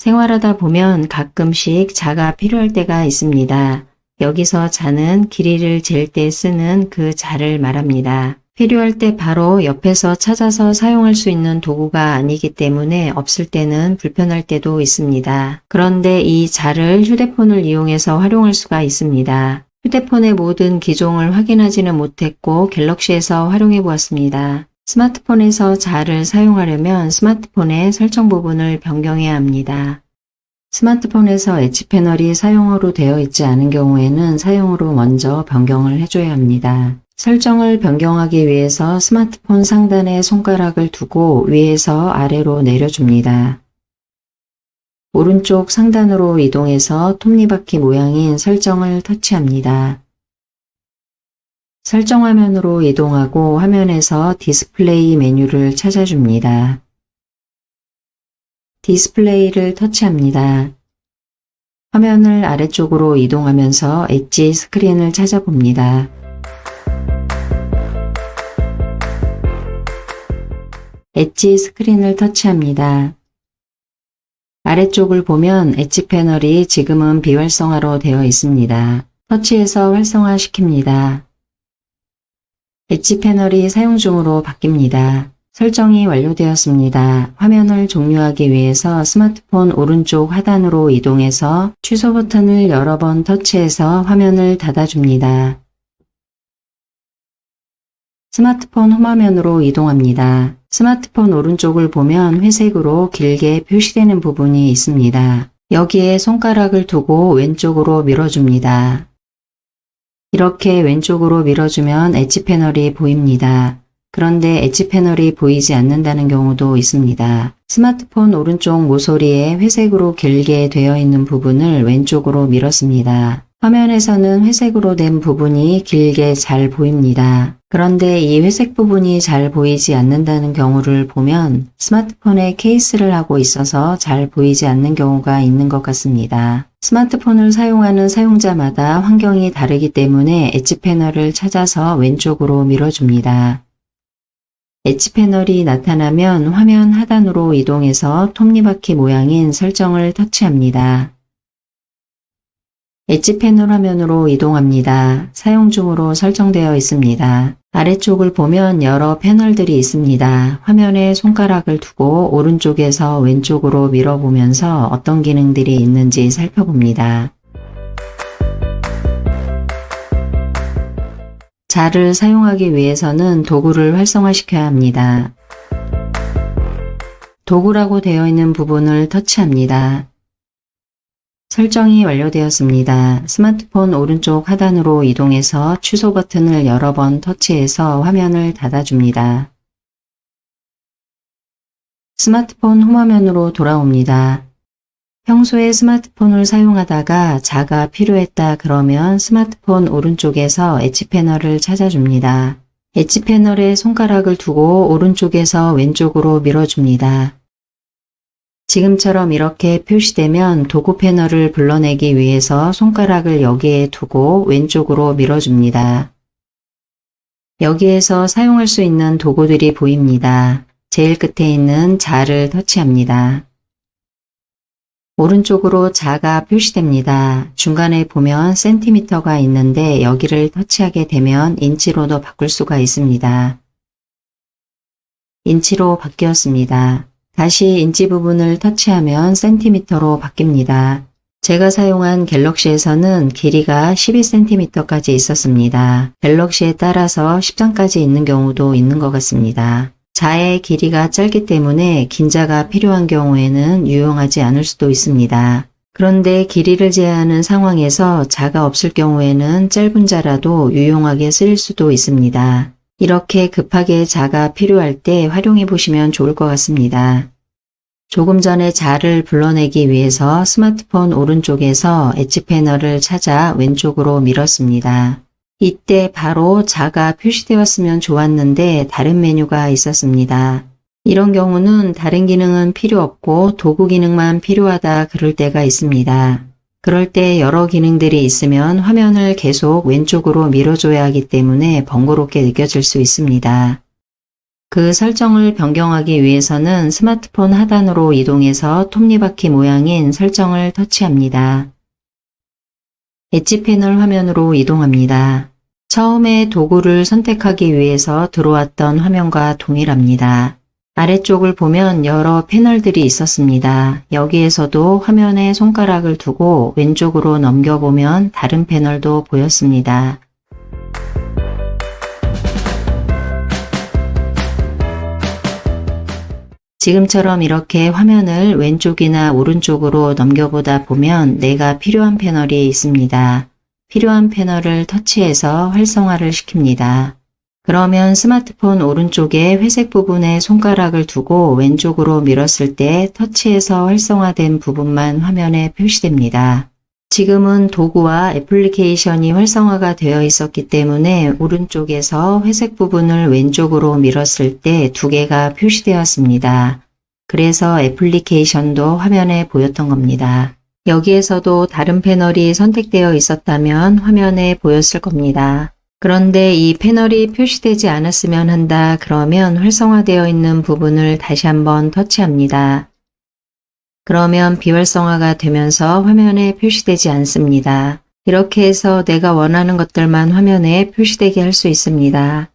생활하다 보면 가끔씩 자가 필요할 때가 있습니다. 여기서 자는 길이를 잴 때 쓰는 그 자를 말합니다. 필요할 때 바로 옆에서 찾아서 사용할 수 있는 도구가 아니기 때문에 없을 때는 불편할 때도 있습니다. 그런데 이 자를 휴대폰을 이용해서 활용할 수가 있습니다. 휴대폰의 모든 기종을 확인하지는 못했고 갤럭시에서 활용해 보았습니다. 스마트폰에서 자를 사용하려면 스마트폰의 설정 부분을 변경해야 합니다. 스마트폰에서 엣지 패널이 사용으로 되어 있지 않은 경우에는 사용으로 먼저 변경을 해줘야 합니다. 설정을 변경하기 위해서 스마트폰 상단에 손가락을 두고 위에서 아래로 내려줍니다. 오른쪽 상단으로 이동해서 톱니바퀴 모양인 설정을 터치합니다. 설정 화면으로 이동하고 화면에서 디스플레이 메뉴를 찾아줍니다. 디스플레이를 터치합니다. 화면을 아래쪽으로 이동하면서 엣지 스크린을 찾아봅니다. 엣지 스크린을 터치합니다. 아래쪽을 보면 엣지 패널이 지금은 비활성화로 되어 있습니다. 터치해서 활성화시킵니다. 엣지 패널이 사용 중으로 바뀝니다. 설정이 완료되었습니다. 화면을 종료하기 위해서 스마트폰 오른쪽 하단으로 이동해서 취소 버튼을 여러 번 터치해서 화면을 닫아줍니다. 스마트폰 홈화면으로 이동합니다. 스마트폰 오른쪽을 보면 회색으로 길게 표시되는 부분이 있습니다. 여기에 손가락을 두고 왼쪽으로 밀어줍니다. 이렇게 왼쪽으로 밀어주면 엣지 패널이 보입니다. 그런데 엣지 패널이 보이지 않는다는 경우도 있습니다. 스마트폰 오른쪽 모서리에 회색으로 길게 되어 있는 부분을 왼쪽으로 밀었습니다. 화면에서는 회색으로 된 부분이 길게 잘 보입니다. 그런데 이 회색 부분이 잘 보이지 않는다는 경우를 보면 스마트폰에 케이스를 하고 있어서 잘 보이지 않는 경우가 있는 것 같습니다. 스마트폰을 사용하는 사용자마다 환경이 다르기 때문에 엣지 패널을 찾아서 왼쪽으로 밀어줍니다. 엣지 패널이 나타나면 화면 하단으로 이동해서 톱니바퀴 모양인 설정을 터치합니다. 엣지 패널 화면으로 이동합니다. 사용 중으로 설정되어 있습니다. 아래쪽을 보면 여러 패널들이 있습니다. 화면에 손가락을 두고 오른쪽에서 왼쪽으로 밀어보면서 어떤 기능들이 있는지 살펴봅니다. 자를 사용하기 위해서는 도구를 활성화시켜야 합니다. 도구라고 되어 있는 부분을 터치합니다. 설정이 완료되었습니다. 스마트폰 오른쪽 하단으로 이동해서 취소 버튼을 여러 번 터치해서 화면을 닫아줍니다. 스마트폰 홈화면으로 돌아옵니다. 평소에 스마트폰을 사용하다가 자가 필요했다 그러면 스마트폰 오른쪽에서 엣지 패널을 찾아줍니다. 엣지 패널에 손가락을 두고 오른쪽에서 왼쪽으로 밀어줍니다. 지금처럼 이렇게 표시되면 도구 패널을 불러내기 위해서 손가락을 여기에 두고 왼쪽으로 밀어줍니다. 여기에서 사용할 수 있는 도구들이 보입니다. 제일 끝에 있는 자를 터치합니다. 오른쪽으로 자가 표시됩니다. 중간에 보면 센티미터가 있는데 여기를 터치하게 되면 인치로도 바꿀 수가 있습니다. 인치로 바뀌었습니다. 다시 인치 부분을 터치하면 센티미터로 바뀝니다. 제가 사용한 갤럭시에서는 길이가 12cm까지 있었습니다. 갤럭시에 따라서 10장까지 있는 경우도 있는 것 같습니다. 자의 길이가 짧기 때문에 긴 자가 필요한 경우에는 유용하지 않을 수도 있습니다. 그런데 길이를 제한하는 상황에서 자가 없을 경우에는 짧은 자라도 유용하게 쓰일 수도 있습니다. 이렇게 급하게 자가 필요할 때 활용해 보시면 좋을 것 같습니다. 조금 전에 자를 불러내기 위해서 스마트폰 오른쪽에서 엣지 패널을 찾아 왼쪽으로 밀었습니다. 이때 바로 자가 표시되었으면 좋았는데 다른 메뉴가 있었습니다. 이런 경우는 다른 기능은 필요 없고 도구 기능만 필요하다 그럴 때가 있습니다. 그럴 때 여러 기능들이 있으면 화면을 계속 왼쪽으로 밀어줘야 하기 때문에 번거롭게 느껴질 수 있습니다. 그 설정을 변경하기 위해서는 스마트폰 하단으로 이동해서 톱니바퀴 모양인 설정을 터치합니다. 엣지 패널 화면으로 이동합니다. 처음에 도구를 선택하기 위해서 들어왔던 화면과 동일합니다. 아래쪽을 보면 여러 패널들이 있었습니다. 여기에서도 화면에 손가락을 두고 왼쪽으로 넘겨보면 다른 패널도 보였습니다. 지금처럼 이렇게 화면을 왼쪽이나 오른쪽으로 넘겨보다 보면 내가 필요한 패널이 있습니다. 필요한 패널을 터치해서 활성화를 시킵니다. 그러면 스마트폰 오른쪽에 회색 부분에 손가락을 두고 왼쪽으로 밀었을 때 터치해서 활성화된 부분만 화면에 표시됩니다. 지금은 도구와 애플리케이션이 활성화가 되어 있었기 때문에 오른쪽에서 회색 부분을 왼쪽으로 밀었을 때 두 개가 표시되었습니다. 그래서 애플리케이션도 화면에 보였던 겁니다. 여기에서도 다른 패널이 선택되어 있었다면 화면에 보였을 겁니다. 그런데 이 패널이 표시되지 않았으면 한다 그러면 활성화되어 있는 부분을 다시 한번 터치합니다. 그러면 비활성화가 되면서 화면에 표시되지 않습니다. 이렇게 해서 내가 원하는 것들만 화면에 표시되게 할 수 있습니다.